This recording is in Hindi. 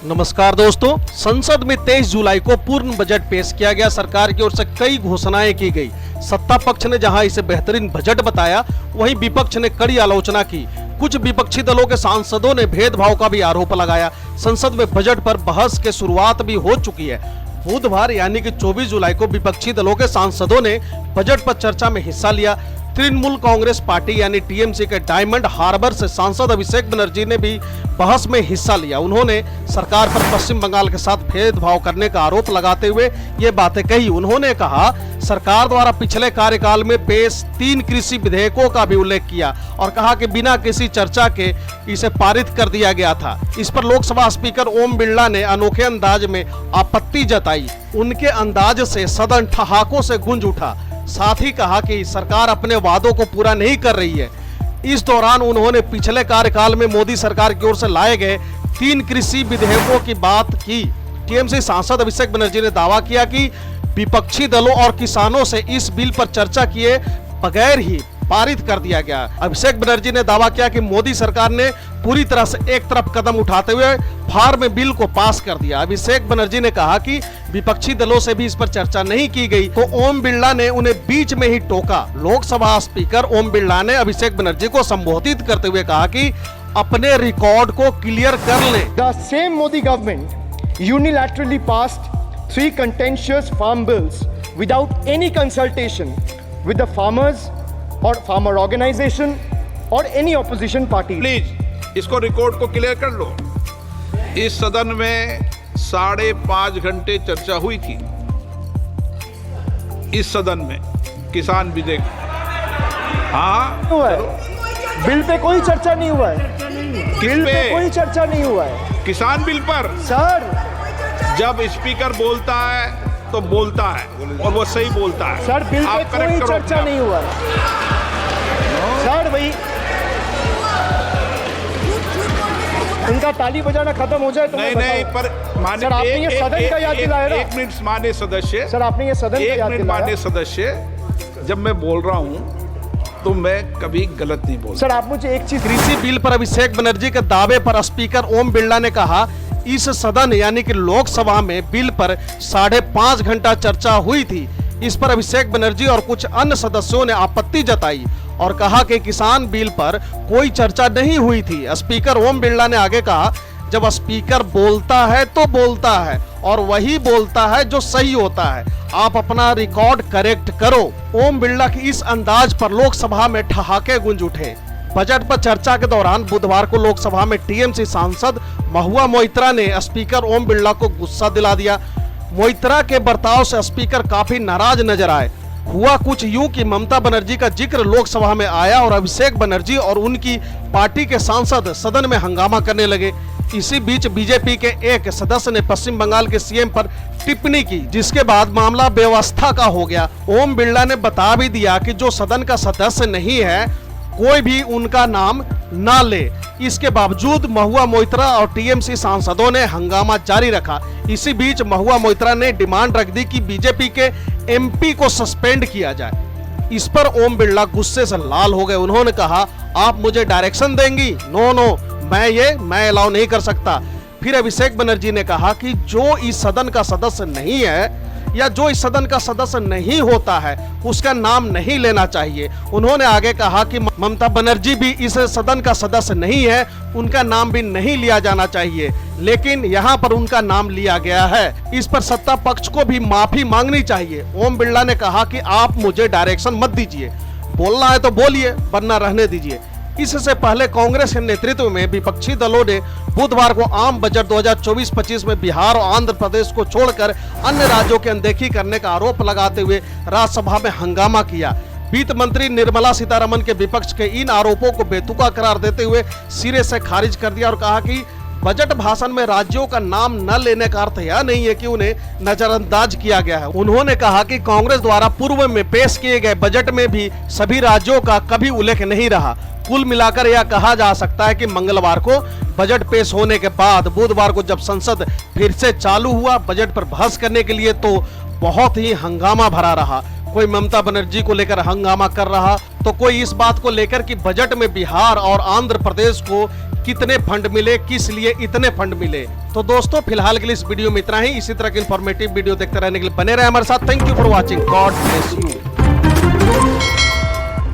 नमस्कार दोस्तों, संसद में 23 जुलाई को पूर्ण बजट पेश किया गया। सरकार की ओर से कई घोषणाएं की गई। सत्ता पक्ष ने जहां इसे बेहतरीन बजट बताया, वहीं विपक्ष ने कड़ी आलोचना की। कुछ विपक्षी दलों के सांसदों ने भेदभाव का भी आरोप लगाया। संसद में बजट पर बहस की शुरुआत भी हो चुकी है। बुधवार यानी कि 24 जुलाई को विपक्षी दलों के सांसदों ने बजट पर चर्चा में हिस्सा लिया। तृणमूल कांग्रेस पार्टी यानी टीएमसी के डायमंड हार्बर से सांसद अभिषेक बनर्जी ने भी बहस में हिस्सा लिया। उन्होंने सरकार पर पश्चिम बंगाल के साथ भेदभाव करने का आरोप लगाते हुए ये बातें कही। उन्होंने कहा, सरकार द्वारा पिछले कार्यकाल में पेश 3 कृषि विधेयकों का भी उल्लेख किया और कहा कि बिना किसी चर्चा के इसे पारित कर दिया गया था। इस पर लोकसभा स्पीकर ओम बिरला ने अनोखे अंदाज में आपत्ति जताई। उनके अंदाज से सदन ठहाकों से गूंज उठा। साथ ही कहा कि सरकार अपने वादों को पूरा नहीं कर रही है। इस दौरान उन्होंने पिछले कार्यकाल में मोदी सरकार की ओर से लाए गए 3 कृषि विधेयकों की बात की। टीएमसी सांसद अभिषेक बनर्जी ने दावा किया कि विपक्षी दलों और किसानों से इस बिल पर चर्चा किए बगैर ही पारित कर दिया गया। अभिषेक बनर्जी ने दावा किया कि मोदी सरकार ने पूरी तरह से एक तरफ कदम उठाते हुए फार में बिल को पास कर दिया। अभिषेक बनर्जी ने कहा कि विपक्षी दलों से भी इस पर चर्चा नहीं की गई, तो ओम बिरला ने उन्हें बीच में ही टोका। लोकसभा स्पीकर ओम बिरला ने अभिषेक बनर्जी को संबोधित करते हुए कहा कि अपने रिकॉर्ड को क्लियर कर लें। The same Modi government unilaterally passed 3 contentious farm bills without any consultation with the farmers or farmer organization or any opposition party. Please इसको रिकॉर्ड को क्लियर कर लो। इस सदन में 5.5 घंटे चर्चा हुई थी। इस सदन में किसान विधेयक, हाँ हुआ है। बिल पे कोई चर्चा नहीं हुआ है। बिल पे कोई चर्चा नहीं हुआ है। किसान बिल पर सर, जब स्पीकर बोलता है तो बोलता है और वो सही बोलता है। सर बिल पे आप करेक्ट कोई करो चर्चा अपना। नहीं हुआ है। सर भाई, उनका ताली बजाना खत्म हो जाए तो नहीं मैं नहीं, बताऊं। पर माने सर, आपने ये सदन का याद दिलाया ना। एक मिनट माने सदस्य, सर आपने ये सदन का एक याद मिनट दिलाया। माने सदस्य, जब मैं बोल रहा हूँ तो मैं कभी गलत नहीं बोलता। सर आप मुझे एक चीज, कृषि बिल पर अभिषेक बनर्जी के दावे पर स्पीकर ओम बिरला ने कहा, इस सदन यानी कि लोकसभा में बिल पर 5.5 घंटा चर्चा हुई थी। इस पर अभिषेक बनर्जी और कुछ अन्य सदस्यों ने आपत्ति जताई और कहा कि किसान बिल पर कोई चर्चा नहीं हुई थी। स्पीकर ओम बिरला ने आगे कहा, जब स्पीकर बोलता है तो बोलता है और वही बोलता है जो सही होता है। आप अपना रिकॉर्ड करेक्ट करो। ओम बिरला की इस अंदाज पर लोकसभा में ठहाके गूंज उठे। बजट पर चर्चा के दौरान बुधवार को लोकसभा में टीएमसी सांसद महुआ मोइत्रा ने स्पीकर ओम बिरला को गुस्सा दिला दिया। मोइत्रा के बर्ताव से स्पीकर काफी नाराज नजर आए। हुआ कुछ यूं कि ममता बनर्जी का जिक्र लोकसभा में आया और अभिषेक बनर्जी और उनकी पार्टी के सांसद सदन में हंगामा करने लगे। इसी बीच बीजेपी के एक सदस्य ने पश्चिम बंगाल के सीएम पर टिप्पणी की, जिसके बाद मामला व्यवस्था का हो गया। ओम बिरला ने बता भी दिया कि जो सदन का सदस्य नहीं है, कोई भी उनका नाम ना ले। इसके बावजूद महुआ मोइत्रा और टीएमसी सांसदों ने हंगामा जारी रखा। इसी बीच महुआ मोइत्रा ने डिमांड रख दी कि बीजेपी के एमपी को सस्पेंड किया जाए। इस पर ओम बिरला गुस्से से लाल हो गए। उन्होंने कहा, आप मुझे डायरेक्शन देंगी? नो, मैं अलाउ नहीं कर सकता। फिर अभिषेक बनर्जी ने कहा कि जो इस सदन का सदस्य नहीं है या जो इस सदन का सदस्य नहीं होता है, उसका नाम नहीं लेना चाहिए। उन्होंने आगे कहा कि ममता बनर्जी भी इस सदन का सदस्य नहीं है, उनका नाम भी नहीं लिया जाना चाहिए, लेकिन यहाँ पर उनका नाम लिया गया है। इस पर सत्ता पक्ष को भी माफी मांगनी चाहिए। ओम बिरला ने कहा कि आप मुझे डायरेक्शन मत दीजिए, बोलना है तो बोलिए, वरना रहने दीजिए। इससे पहले कांग्रेस के नेतृत्व में विपक्षी दलों ने बुधवार को आम बजट 2024-25 में बिहार और आंध्र प्रदेश को छोड़कर अन्य राज्यों की अनदेखी करने का आरोप लगाते हुए राज्यसभा में हंगामा किया। वित्त मंत्री निर्मला सीतारमण के विपक्ष के इन आरोपों को बेतुका करार देते हुए सिरे से खारिज कर दिया और कहा कि बजट भाषण में राज्यों का नाम न लेने का अर्थ यह नहीं है कि उन्हें नजरअंदाज किया गया है। उन्होंने कहा कि कांग्रेस द्वारा पूर्व में पेश किए गए बजट में भी सभी राज्यों का कभी उल्लेख नहीं रहा। कुल मिलाकर यह कहा जा सकता है कि मंगलवार को बजट पेश होने के बाद बुधवार को जब संसद फिर से चालू हुआ बजट पर बहस करने के लिए, तो बहुत ही हंगामा भरा रहा। कोई ममता बनर्जी को लेकर हंगामा कर रहा, तो कोई इस बात को लेकर कि बजट में बिहार और आंध्र प्रदेश को कितने फंड मिले, किस लिए इतने फंड मिले। तो दोस्तों फिलहाल के लिए इस वीडियो में इतना ही। इसी तरह की इंफॉर्मेटिव वीडियो देखते रहने के लिए बने रहे हमारे साथ। Thank you for watching. God bless you.